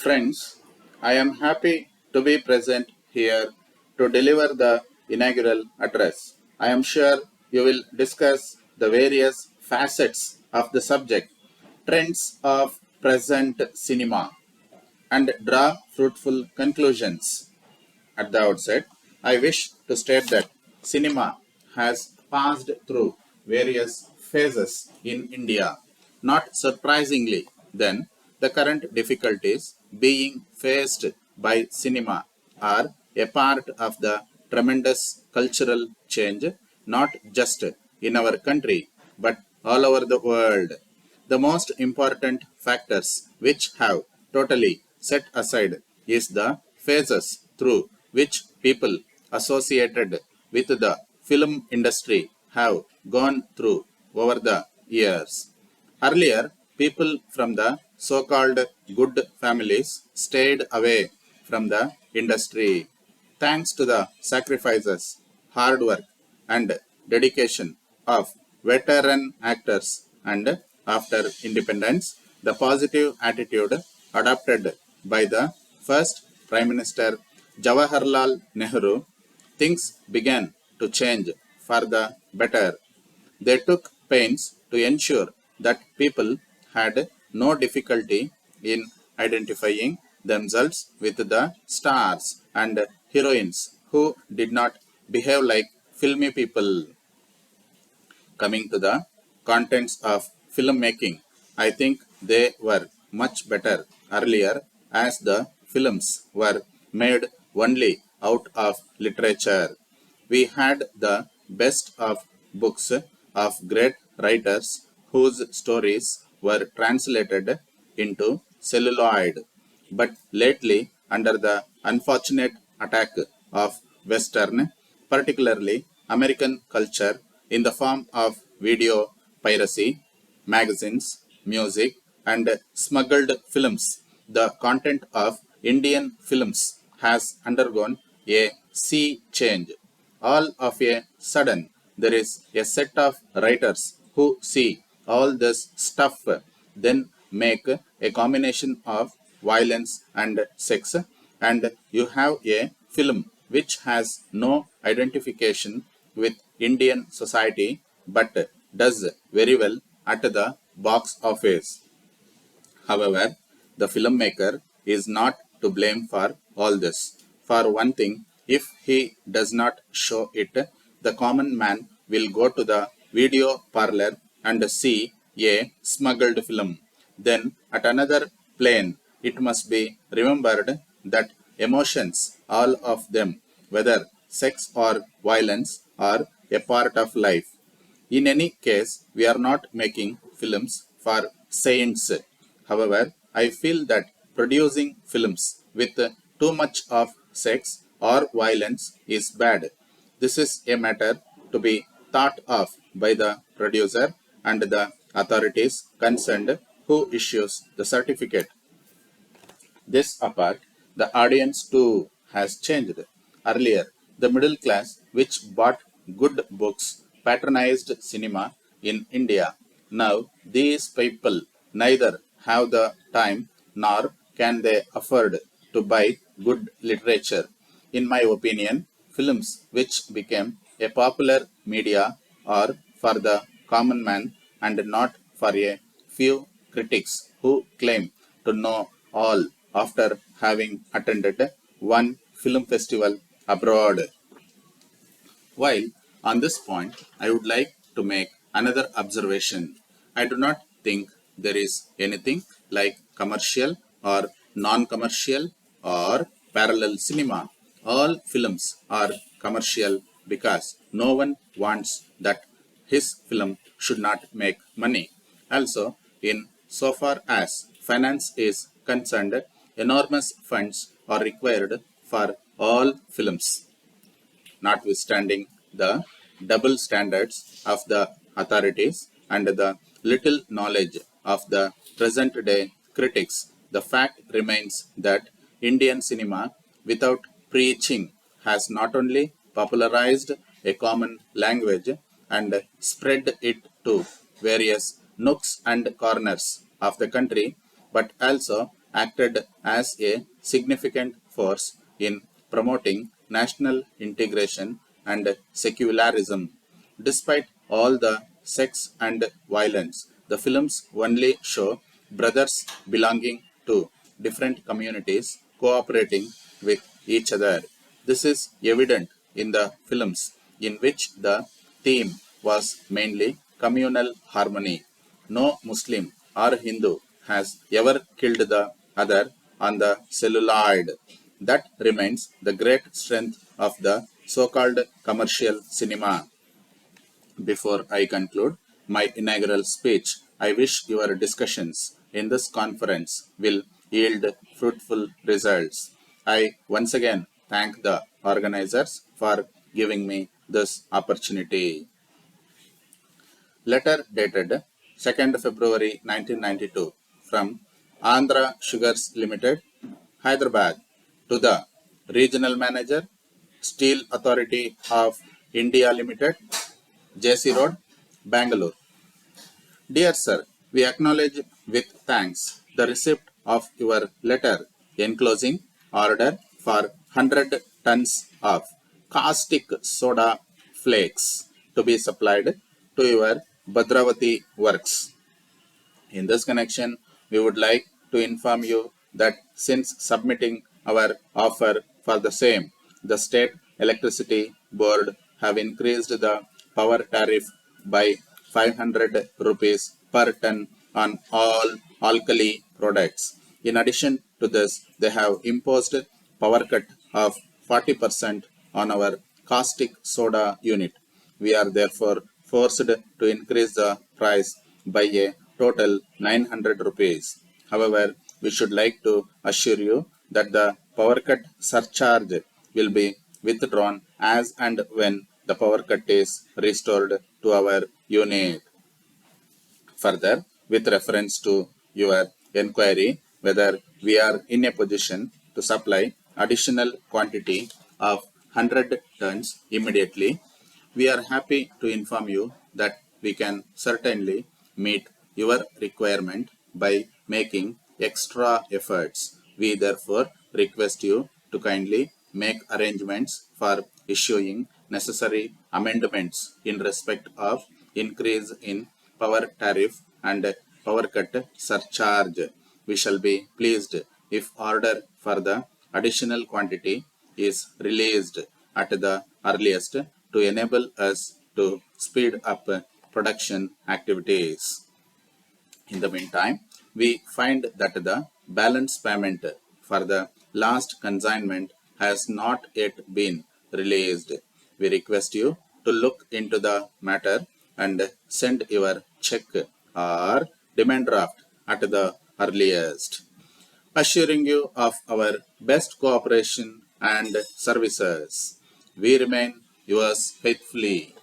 Friends, I am happy to be present here to deliver the inaugural address. I am sure you will discuss the various facets of the subject, trends of present cinema, and draw fruitful conclusions. At the outset, I wish to state that cinema has passed through various phases in India. Not surprisingly, then, the current difficulties being faced by cinema are a part of the tremendous cultural change, not just in our country, but all over the world. The most important factors which have totally set aside is the phases through which people associated with the film industry have gone through over the years. Earlier, people from the so-called good families stayed away from the industry. Thanks to the sacrifices, hard work, and dedication of veteran actors, and after independence, the positive attitude adopted by the first Prime Minister Jawaharlal Nehru, things began to change for the better. They took pains to ensure that people had no difficulty in identifying themselves with the stars and heroines who did not behave like filmy people. Coming to the contents of filmmaking, I think they were much better earlier as the films were made only out of literature. We had the best of books of great writers whose stories were translated into celluloid. But lately, under the unfortunate attack of Western, particularly American culture, in the form of video piracy, magazines, music, and smuggled films, the content of Indian films has undergone a sea change. All of a sudden, there is a set of writers who see all this stuff, then make a combination of violence and sex, and you have a film which has no identification with Indian society but does very well at the box office. However, the filmmaker is not to blame for all this. For one thing, if he does not show it, the common man will go to the video parlor and see a smuggled film. Then, at another plane, it must be remembered that emotions, all of them, whether sex or violence, are a part of life. In any case, we are not making films for saints. However, I feel that producing films with too much of sex or violence is bad. This is a matter to be thought of by the producer and the authorities concerned who issues the certificate. This apart, the audience too has changed. Earlier, the middle class, which bought good books, patronized cinema in India. Now, these people neither have the time nor can they afford to buy good literature. In my opinion, films which became a popular media are for the common man and not for a few critics who claim to know all after having attended one film festival abroad. While on this point, I would like to make another observation. I do not think there is anything like commercial or non-commercial or parallel cinema. All films are commercial because no one wants that his film should not make money. Also, in so far as finance is concerned, enormous funds are required for all films. Notwithstanding the double standards of the authorities and the little knowledge of the present day critics, the fact remains that Indian cinema, without preaching, has not only popularized a common language and spread it to various nooks and corners of the country, but also acted as a significant force in promoting national integration and secularism. Despite all the sex and violence, the films only show brothers belonging to different communities cooperating with each other. This is evident in the films in which the theme was mainly communal harmony. No Muslim or Hindu has ever killed the other on the celluloid. That remains the great strength of the so called commercial cinema. Before I conclude my inaugural speech, I wish your discussions in this conference will yield fruitful results. I once again thank the organizers for giving me this opportunity. Letter dated 2nd February 1992 from Andhra Sugars Limited, Hyderabad, to the Regional Manager, Steel Authority of India Limited, JC Road, Bangalore. Dear Sir, we acknowledge with thanks the receipt of your letter enclosing order for 100 tons of caustic soda flakes to be supplied to your Bhadravati works. In this connection, we would like to inform you that since submitting our offer for the same, the State Electricity Board have increased the power tariff by 500 rupees per ton on all alkali products. In addition to this, they have imposed power cut of 40% on our caustic soda unit. We are therefore forced to increase the price by a total 900 rupees. However, we should like to assure you that the power cut surcharge will be withdrawn as and when the power cut is restored to our unit. Further, with reference to your inquiry whether we are in a position to supply additional quantity of 100 tons immediately, we are happy to inform you that we can certainly meet your requirement by making extra efforts. We therefore request you to kindly make arrangements for issuing necessary amendments in respect of increase in power tariff and power cut surcharge. We shall be pleased if order for the additional quantity is released at the earliest to enable us to speed up production activities. In the meantime, we find that the balance payment for the last consignment has not yet been released. We request you to look into the matter and send your check or demand draft at the earliest, assuring you of our best cooperation and services. We remain yours faithfully.